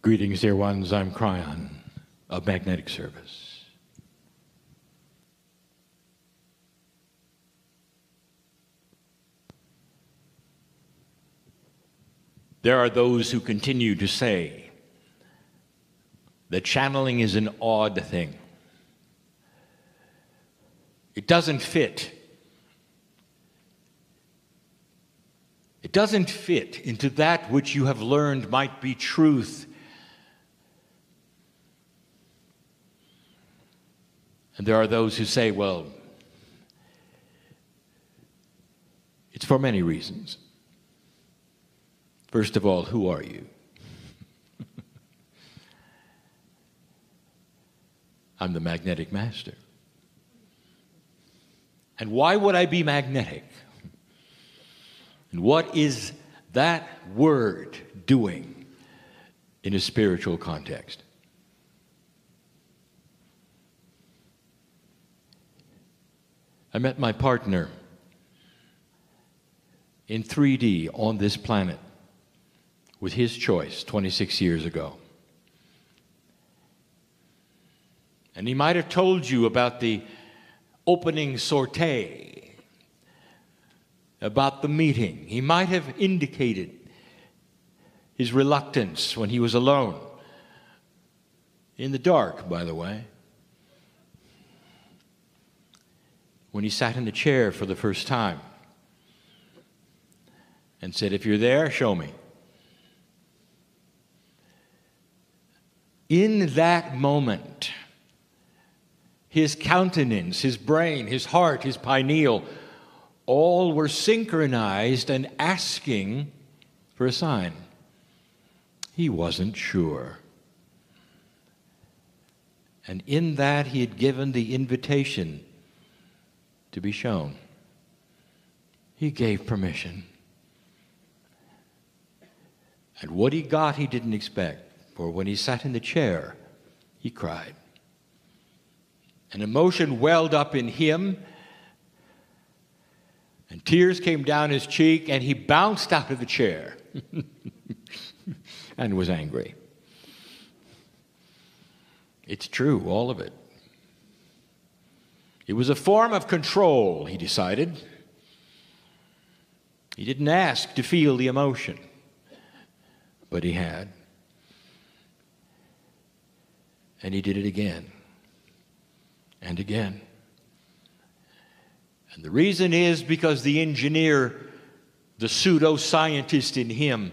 Greetings, dear ones. I'm Kryon of Magnetic Service. There are those who continue to say that channeling is an odd thing. It doesn't fit. It doesn't fit into that which you have learned might be truth. And there are those who say, well, it's for many reasons. First of all, who are you? I'm the magnetic master. And why would I be magnetic? And what is that word doing in a spiritual context? I met my partner in 3D on this planet with his choice 26 years ago. And he might have told you about the opening sortie, about the meeting. He might have indicated his reluctance when he was alone, in the dark, by the way. When he sat in the chair for the first time and said, if you're there, show me. In that moment, his countenance, his brain, his heart, his pineal, all were synchronized and asking for a sign. He wasn't sure. And in that, he had given the invitation to be shown. He gave permission. And what he got, he didn't expect. For when he sat in the chair, he cried. An emotion welled up in him, and tears came down his cheek, and he bounced out of the chair and was angry. It's true, all of it. It was a form of control, he decided. He didn't ask to feel the emotion, but he had. And he did it again and again. And the reason is because the engineer, the pseudo-scientist in him,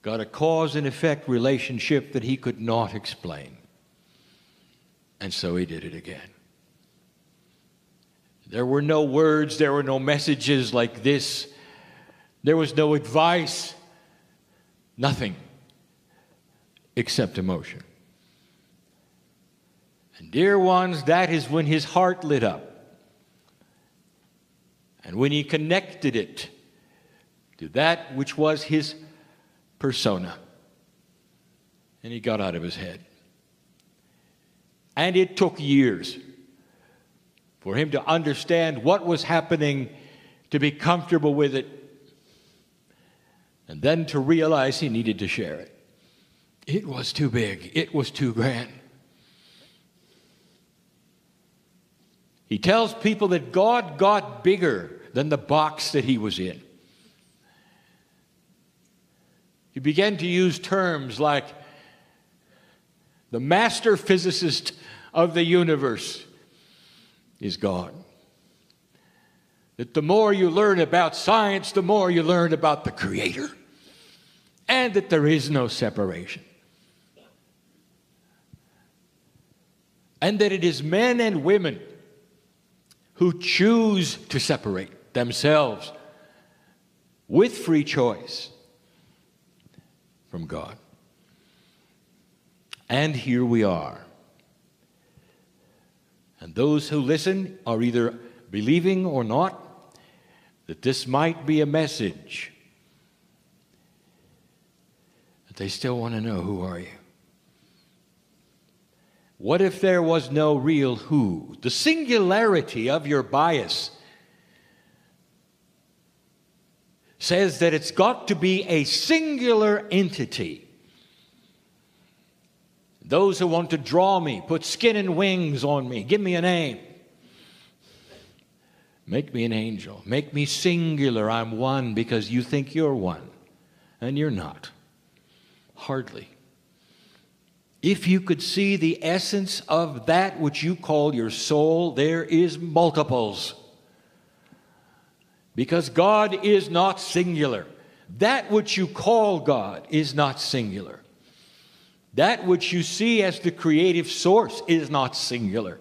got a cause and effect relationship that he could not explain. And so he did it again. There were no words, there were no messages like this. There was no advice, nothing except emotion. And dear ones, that is when his heart lit up. And when he connected it to that which was his persona. And he got out of his head. And it took years for him to understand what was happening, to be comfortable with it, and then to realize he needed to share it. It was too big. It was too grand. He tells people that God got bigger than the box that he was in. He began to use terms like the master physicist of the universe is God. That the more you learn about science, the more you learn about the Creator. And that there is no separation. And that it is men and women who choose to separate themselves with free choice from God. And here we are. And those who listen are either believing or not that this might be a message. But they still want to know, who are you? What if there was no real who? The singularity of your bias says that it's got to be a singular entity Those who want to draw me, put skin and wings on me, give me a name. Make me an angel. Make me singular. I'm one because you think you're one. And you're not. Hardly. If you could see the essence of that which you call your soul, there is multiples. Because God is not singular. That which you call God is not singular. That which you see as the creative source is not singular.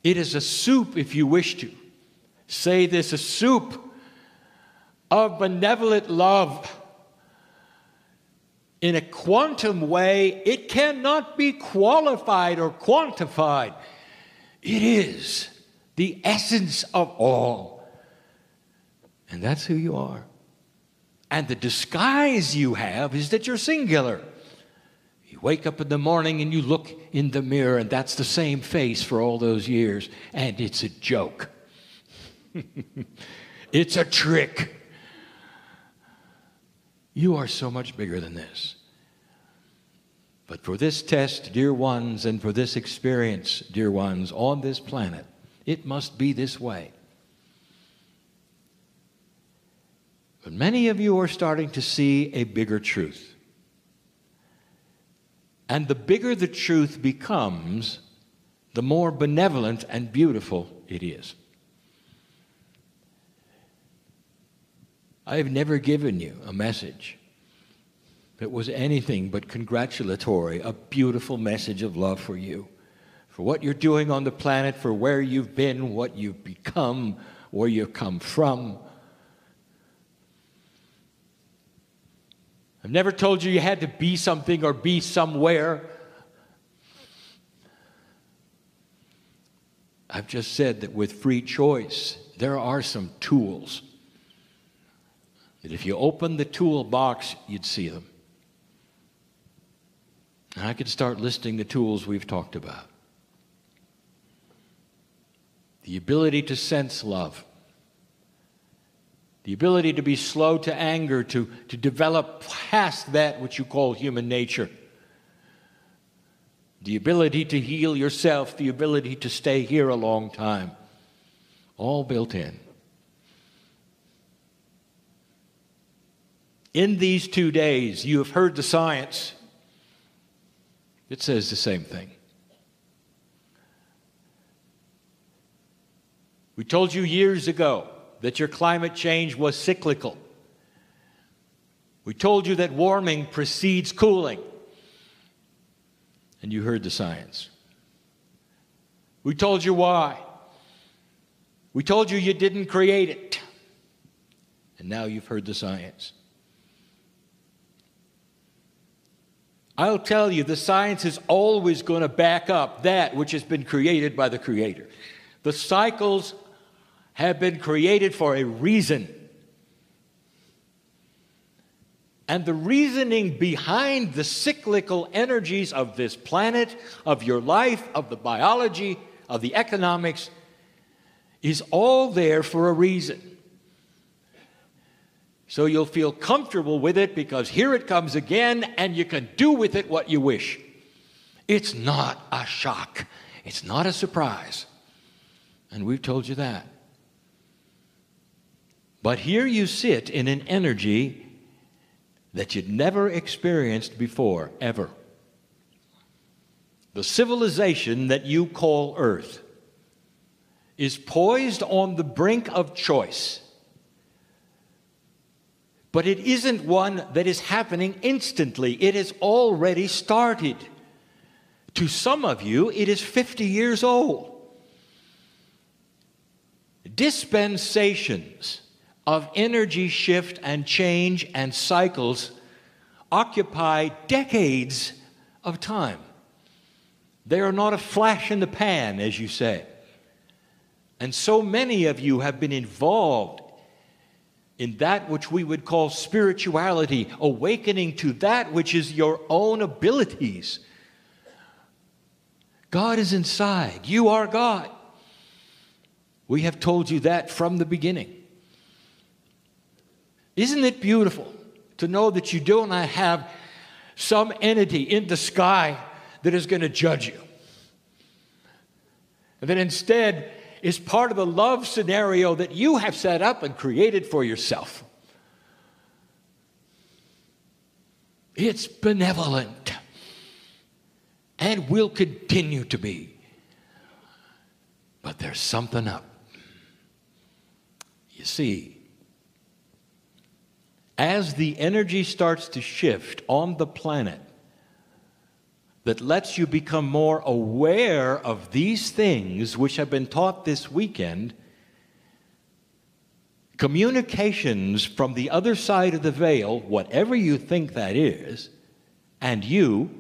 It is a soup, if you wish to. Say this, a soup of benevolent love. In a quantum way, it cannot be qualified or quantified. It is the essence of all. And that's who you are. And the disguise you have is that you're singular. You wake up in the morning and you look in the mirror, and that's the same face for all those years. And it's a joke. It's a trick. You are so much bigger than this. But for this test, dear ones, and for this experience, dear ones, on this planet, it must be this way. But many of you are starting to see a bigger truth. And the bigger the truth becomes, the more benevolent and beautiful it is. I have never given you a message that was anything but congratulatory, a beautiful message of love for you, for what you're doing on the planet, for where you've been, what you've become, where you've come from. I've never told you you had to be something or be somewhere. I've just said that with free choice, there are some tools that if you open the toolbox, you'd see them. And I could start listing the tools we've talked about. The ability to sense love. The ability to be slow to anger, to develop past that which you call human nature. The ability to heal yourself, the ability to stay here a long time. All built in. In these 2 days, you have heard the science. It says the same thing. We told you years ago that your climate change was cyclical. We told you that warming precedes cooling. And you heard the science. We told you why. We told you you didn't create it. And now you've heard the science. I'll tell you, the science is always going to back up that which has been created by the Creator. The cycles have been created for a reason. And the reasoning behind the cyclical energies of this planet, of your life, of the biology, of the economics, is all there for a reason. So you'll feel comfortable with it because here it comes again and you can do with it what you wish. It's not a shock. It's not a surprise. And we've told you that. But here you sit in an energy that you'd never experienced before, ever. The civilization that you call Earth is poised on the brink of choice. But it isn't one that is happening instantly. It has already started. To some of you, it is 50 years old. Dispensations of energy shift and change and cycles occupy decades of time. They are not a flash in the pan, as you say. And so many of you have been involved in that which we would call spirituality, awakening to that which is your own abilities. God is inside. You are God. We have told you that from the beginning. Isn't it beautiful to know that you do not have some entity in the sky that is going to judge you. And that instead is part of the love scenario that you have set up and created for yourself. It's benevolent and will continue to be. But there's something up. You see, as the energy starts to shift on the planet that lets you become more aware of these things which have been taught this weekend, communications from the other side of the veil, whatever you think that is, and you,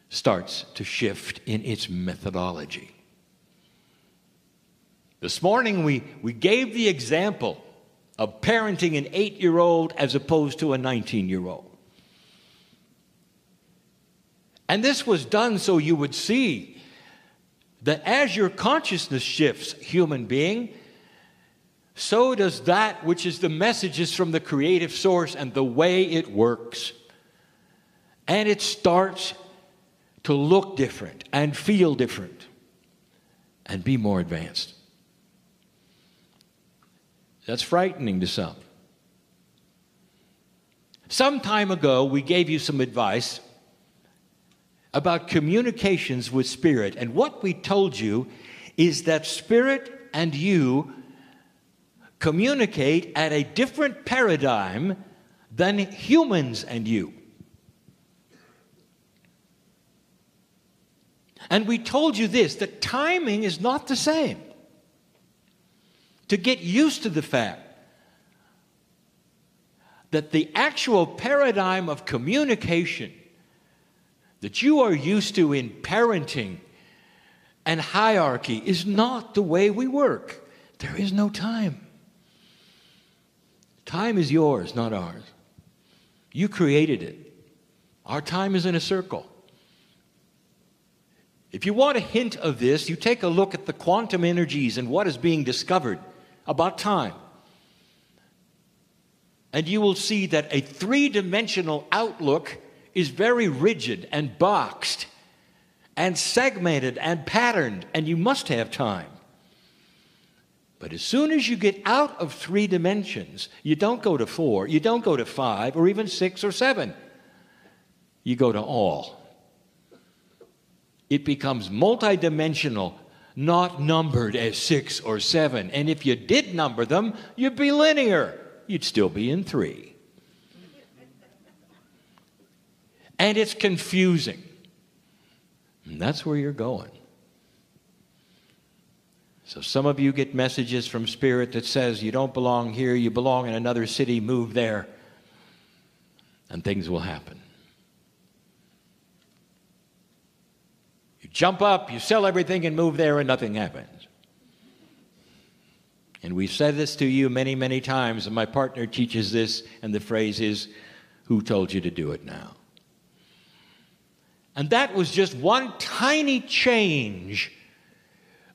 starts to shift in its methodology. This morning we gave the example of parenting an 8-year-old as opposed to a 19-year-old. And this was done so you would see that as your consciousness shifts, human being, so does that which is the messages from the creative source and the way it works. And it starts to look different and feel different and be more advanced. That's frightening to some. Some time ago, we gave you some advice about communications with Spirit. And what we told you is that Spirit and you communicate at a different paradigm than humans and you. And we told you this, that timing is not the same. To get used to the fact that the actual paradigm of communication that you are used to in parenting and hierarchy is not the way we work. There is no time. Time is yours, not ours. You created it. Our time is in a circle. If you want a hint of this, you take a look at the quantum energies and what is being discovered about time. And you will see that a three-dimensional outlook is very rigid and boxed and segmented and patterned, and you must have time. But as soon as you get out of 3 dimensions, you don't go to 4, you don't go to 5, or even 6 or 7. You go to all. It becomes multidimensional, not numbered as 6 or 7. And if you did number them, you'd be linear. You'd still be in 3. And it's confusing. And that's where you're going. So some of you get messages from Spirit that says you don't belong here, you belong in another city, move there, and things will happen. You jump up, you sell everything and move there and nothing happens. And we've said this to you many, many times, and my partner teaches this, and the phrase is, who told you to do it now? And that was just one tiny change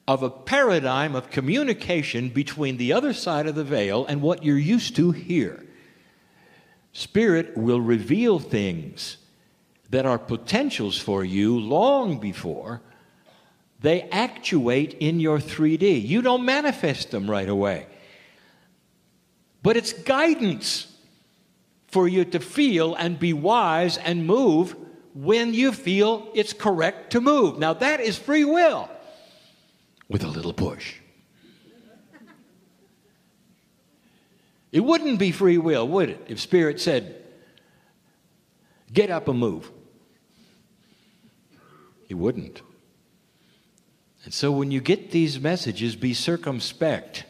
of a paradigm of communication between the other side of the veil and what you're used to here. Spirit will reveal things that are potentials for you long before they actuate in your 3D. You don't manifest them right away. But it's guidance for you to feel and be wise and move when you feel it's correct to move. Now that is free will with a little push. It wouldn't be free will, would it, if Spirit said, get up and move? It wouldn't. And so when you get these messages, be circumspect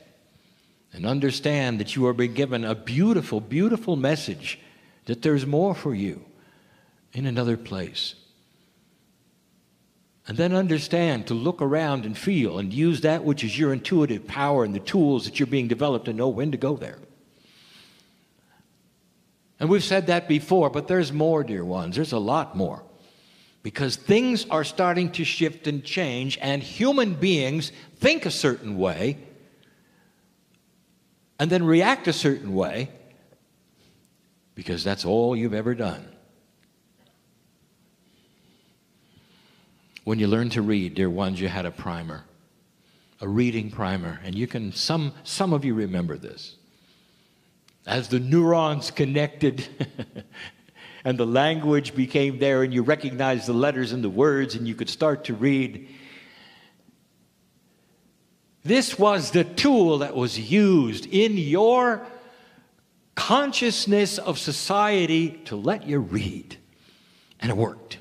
and understand that you are being given a beautiful, beautiful message, that there's more for you in another place. And then understand to look around and feel and use that which is your intuitive power and the tools that you're being developed to know when to go there. And we've said that before, but there's more, dear ones. There's a lot more. Because things are starting to shift and change, and human beings think a certain way and then react a certain way because that's all you've ever done. When you learned to read, dear ones, you had a primer, a reading primer. And you can, some of you remember this. As the neurons connected and the language became there and you recognized the letters and the words and you could start to read. This was the tool that was used in your consciousness of society to let you read. And it worked.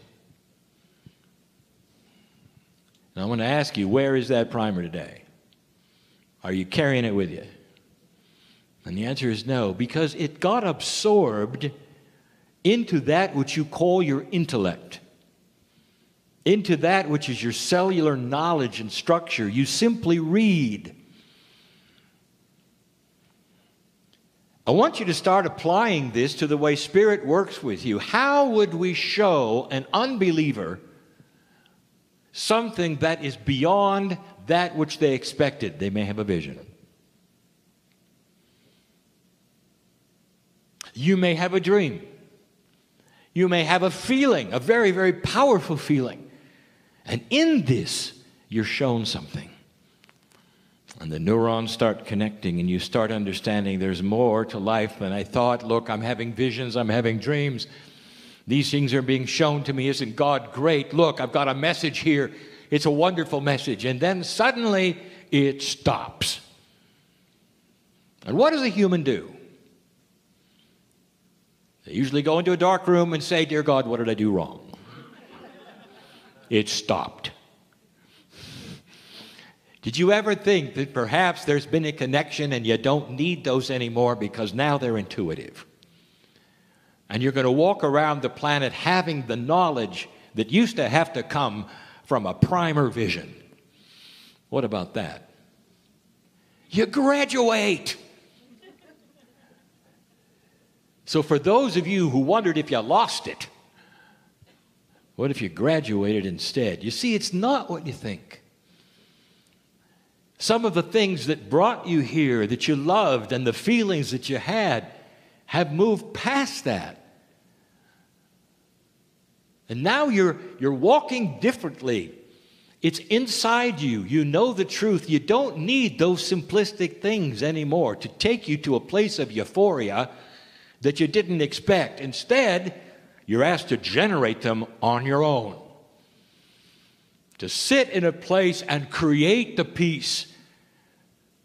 And I want to ask you, where is that primer today? Are you carrying it with you? And the answer is no, because it got absorbed into that which you call your intellect, into that which is your cellular knowledge and structure. You simply read. I want you to start applying this to the way Spirit works with you. How would we show an unbeliever something that is beyond that which they expected? They may have a vision. You may have a dream. You may have a feeling, a very, very powerful feeling. And in this, you're shown something. And the neurons start connecting and you start understanding there's more to life than I thought. Look, I'm having visions, I'm having dreams. These things are being shown to me. Isn't God great? Look, I've got a message here. It's a wonderful message. And then suddenly it stops. And what does a human do? They usually go into a dark room and say, "Dear God, what did I do wrong?" It stopped. Did you ever think that perhaps there's been a connection and you don't need those anymore because now they're intuitive? And you're going to walk around the planet having the knowledge that used to have to come from a primer vision. What about that? You graduate. So for those of you who wondered if you lost it, what if you graduated instead? You see, it's not what you think. Some of the things that brought you here, that you loved, and the feelings that you had, have moved past that. And now you're walking differently. It's inside you. You know the truth. You don't need those simplistic things anymore to take you to a place of euphoria that you didn't expect. Instead, you're asked to generate them on your own. To sit in a place and create the peace.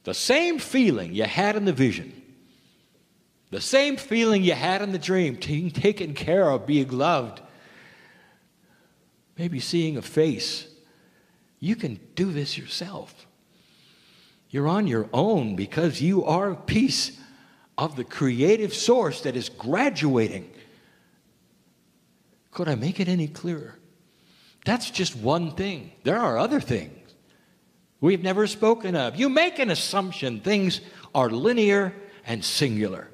The same feeling you had in the vision. The same feeling you had in the dream. Being taken care of, being loved. Maybe seeing a face. You can do this yourself. You're on your own because you are a piece of the creative source that is graduating. Could I make it any clearer? That's just one thing. There are other things we've never spoken of. You make an assumption things are linear and singular.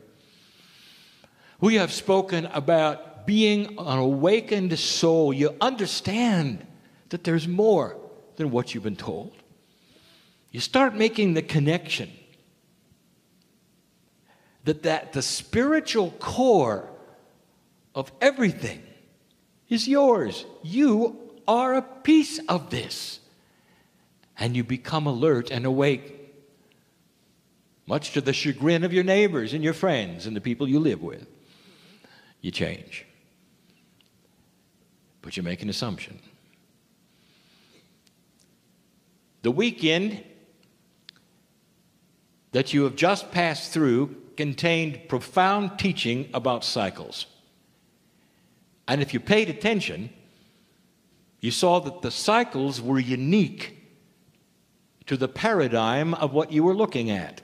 We have spoken about being an awakened soul. You understand that there's more than what you've been told. You start making the connection that the spiritual core of everything is yours. You are a piece of this. And you become alert and awake, much to the chagrin of your neighbors and your friends and the people you live with. You change. But you make an assumption. The weekend that you have just passed through contained profound teaching about cycles. And if you paid attention, you saw that the cycles were unique to the paradigm of what you were looking at.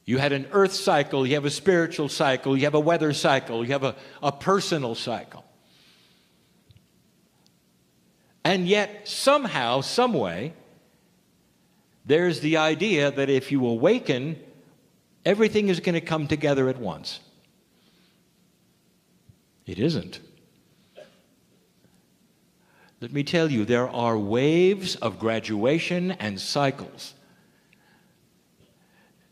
You had an earth cycle, you have a spiritual cycle, you have a weather cycle, you have a personal cycle. And yet, somehow, some way, there's the idea that if you awaken, everything is going to come together at once. It isn't. Let me tell you, there are waves of graduation and cycles.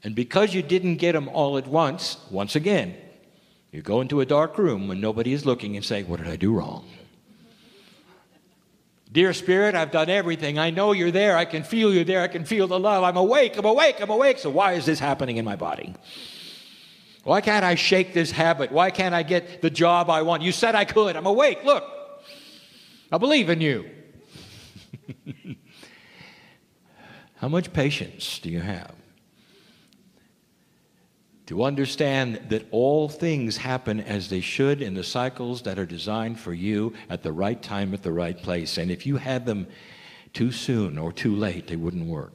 And because you didn't get them all at once again, you go into a dark room when nobody is looking and say, "What did I do wrong?" Dear Spirit, I've done everything. I know you're there. I can feel you there. I can feel the love. I'm awake. I'm awake. I'm awake. So why is this happening in my body? Why can't I shake this habit? Why can't I get the job I want? You said I could. I'm awake. Look, I believe in you. How much patience do you have to understand that all things happen as they should in the cycles that are designed for you at the right time, at the right place? And if you had them too soon or too late, they wouldn't work.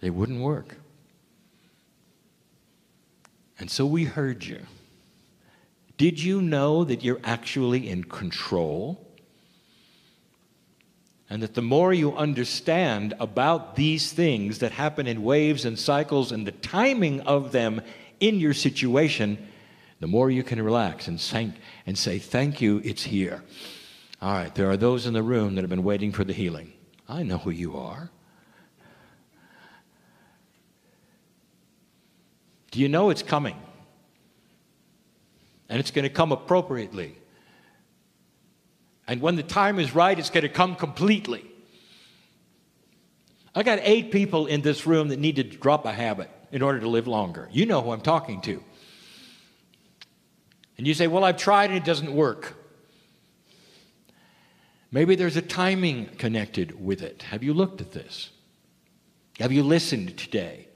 They wouldn't work. And so we heard you. Did you know that you're actually in control? And that the more you understand about these things that happen in waves and cycles and the timing of them in your situation, the more you can relax and say, thank you, it's here. All right, there are those in the room that have been waiting for the healing. I know who you are. Do you know it's coming? And it's going to come appropriately. And when the time is right, it's going to come completely. I got 8 people in this room that need to drop a habit in order to live longer. You know who I'm talking to. And you say, well, I've tried and it doesn't work. Maybe there's a timing connected with it. Have you looked at this? Have you listened today?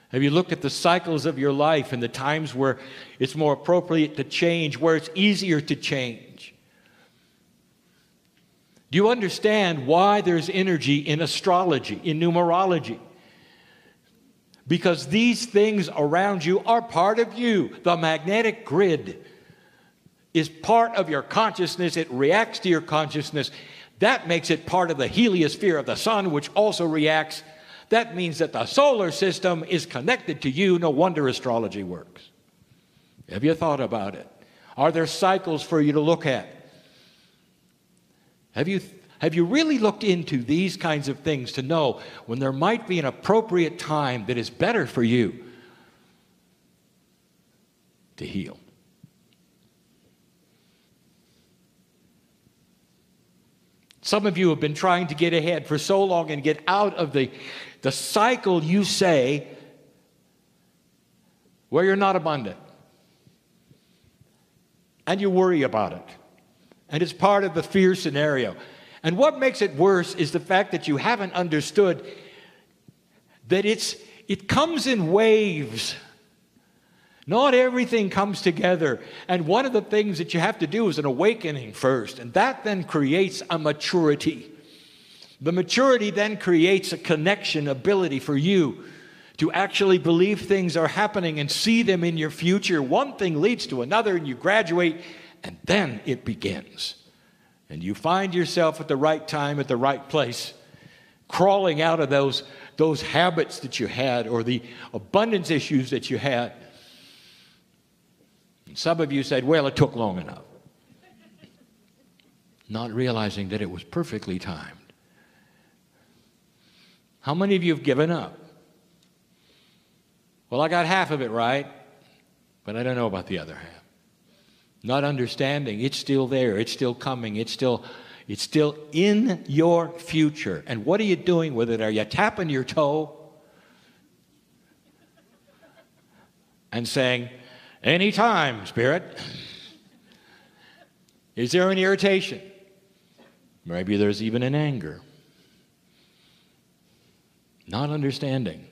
Have you looked at the cycles of your life and the times where it's more appropriate to change, where it's easier to change? Do you understand why there's energy in astrology, in numerology? Because these things around you are part of you. The magnetic grid is part of your consciousness. It reacts to your consciousness. That makes it part of the heliosphere of the sun, which also reacts. That means that the solar system is connected to you. No wonder astrology works. Have you thought about it? Are there cycles for you to look at? Have you really looked into these kinds of things to know when there might be an appropriate time that is better for you to heal? Some of you have been trying to get ahead for so long and get out of the cycle, you say, where you're not abundant. And you worry about it. And it's part of the fear scenario. And what makes it worse is the fact that you haven't understood that it comes in waves. Not everything comes together. And one of the things that you have to do is an awakening first. And that then creates a maturity. The maturity then creates a connection ability for you to actually believe things are happening and see them in your future. One thing leads to another and you graduate and then it begins. And you find yourself at the right time, at the right place, crawling out of those habits that you had or the abundance issues that you had. And some of you said, well, it took long enough. Not realizing that it was perfectly timed. How many of you have given up? Well, I got half of it right, but I don't know about the other half. Not understanding, it's still there, it's still coming, it's still in your future. And what are you doing with it? Are you tapping your toe and saying, anytime, Spirit? Is there an irritation? Maybe there's even an anger. Not understanding.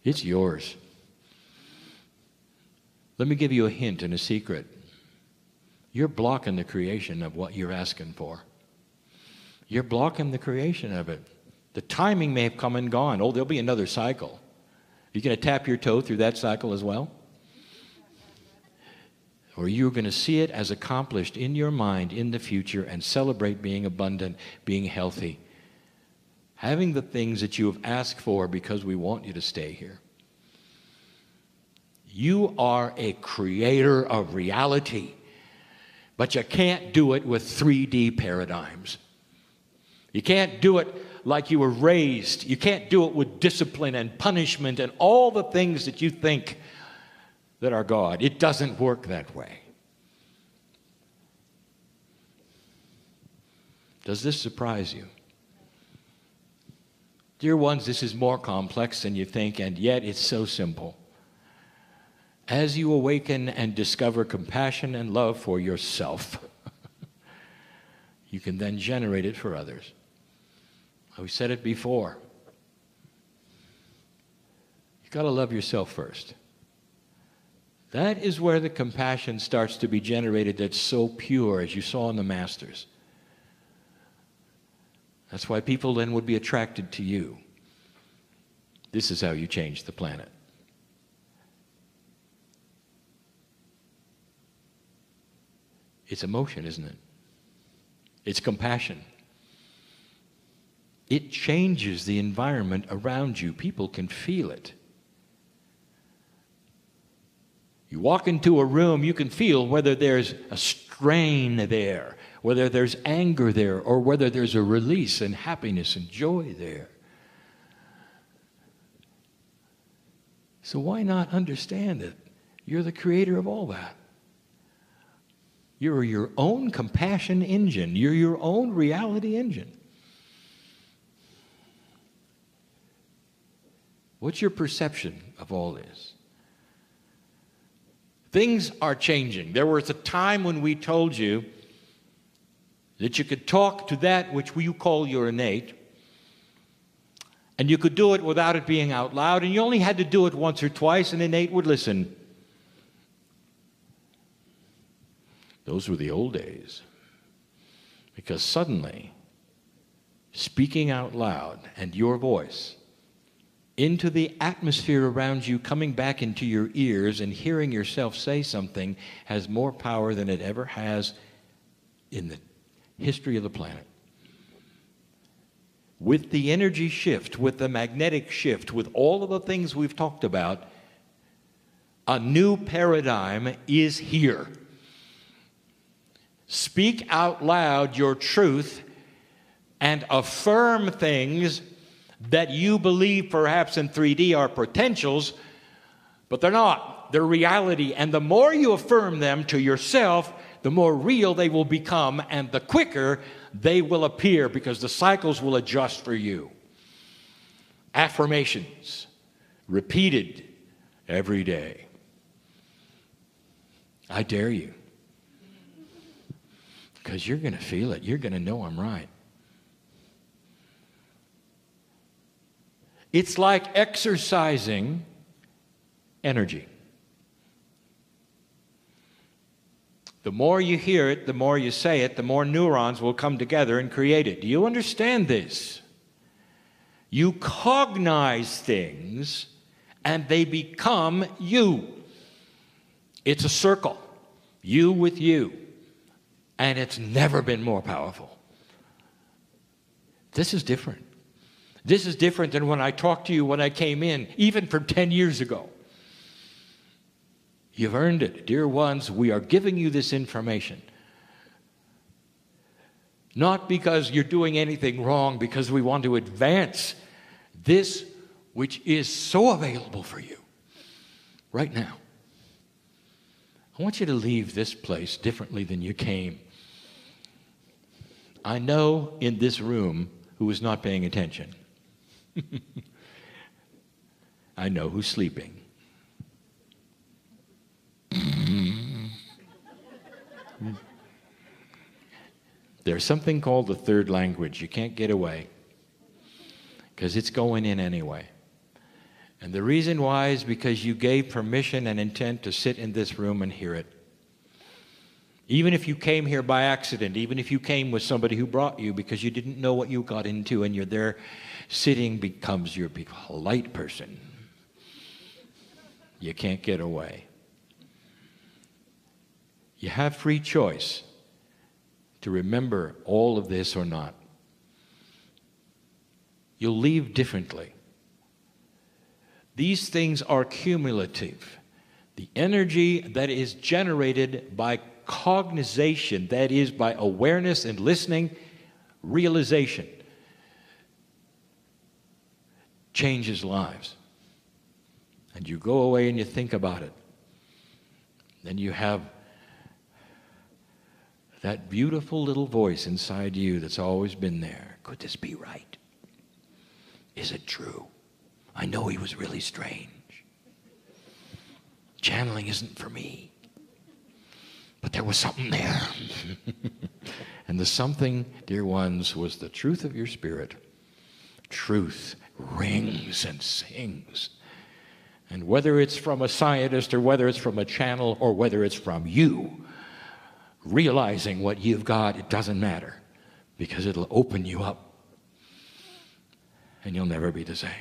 It's yours. Let me give you a hint and a secret. You're blocking the creation of what you're asking for. You're blocking the creation of it. The timing may have come and gone. Oh, there'll be another cycle. You're going to tap your toe through that cycle as well? Or you're going to see it as accomplished in your mind in the future and celebrate being abundant, being healthy, having the things that you have asked for because we want you to stay here. You are a creator of reality, but you can't do it with 3D paradigms. You can't do it like you were raised. You can't do it with discipline and punishment and all the things that you think that are God. It doesn't work that way. Does this surprise you? Dear ones, this is more complex than you think, and yet it's so simple. As you awaken and discover compassion and love for yourself, you can then generate it for others. We said it before. You've got to love yourself first. That is where the compassion starts to be generated that's so pure, as you saw in the Masters. That's why people then would be attracted to you. This is how you change the planet. It's emotion, isn't it? It's compassion. It changes the environment around you. People can feel it. You walk into a room, you can feel whether there's a strain there, whether there's anger there, or whether there's a release and happiness and joy there. So why not understand that you're the creator of all that? You're your own compassion engine. You're your own reality engine. What's your perception of all this? Things are changing. There was a time when we told you that you could talk to that which you call your innate, and you could do it without it being out loud, and you only had to do it once or twice, and innate would listen. Those were the old days. Because suddenly, speaking out loud and your voice into the atmosphere around you, coming back into your ears and hearing yourself say something, has more power than it ever has in the history of the planet. With the energy shift, with the magnetic shift, with all of the things we've talked about, a new paradigm is here. Speak out loud your truth and affirm things that you believe perhaps in 3D are potentials, but they're not. They're reality. And the more you affirm them to yourself, the more real they will become, and the quicker they will appear, because the cycles will adjust for you. Affirmations, repeated every day. I dare you. Because you're going to feel it. You're going to know I'm right. It's like exercising energy. The more you hear it, the more you say it, the more neurons will come together and create it. Do you understand this? You cognize things and they become you. It's a circle. You with you. And it's never been more powerful. This is different. This is different than when I talked to you when I came in, even from 10 years ago. You've earned it. Dear ones, we are giving you this information. Not because you're doing anything wrong, because we want to advance this which is so available for you right now. I want you to leave this place differently than you came. I know in this room who is not paying attention. I know who's sleeping. There's something called the third language. You can't get away because it's going in anyway. And the reason why is because you gave permission and intent to sit in this room and hear it. Even if you came here by accident, even if you came with somebody who brought you because you didn't know what you got into, and you're there sitting becomes your polite person. You can't get away. You have free choice to remember all of this or not. You'll leave differently. These things are cumulative. The energy that is generated by cognization, that is by awareness and listening, realization, changes lives. And you go away and you think about it. Then you have that beautiful little voice inside you that's always been there. Could this be right? Is it true? I know he was really strange. Channeling isn't for me. But there was something there. And the something, dear ones, was the truth of your spirit. Truth rings and sings. And whether it's from a scientist or whether it's from a channel or whether it's from you, realizing what you've got, it doesn't matter, because it'll open you up and you'll never be the same.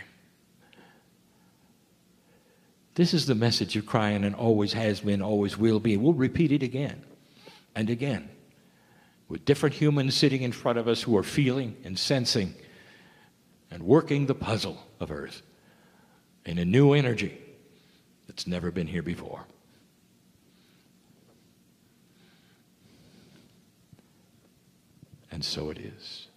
This is the message of Kryon, and always has been, always will be. We'll repeat it again and again with different humans sitting in front of us who are feeling and sensing and working the puzzle of Earth in a new energy that's never been here before. And so it is.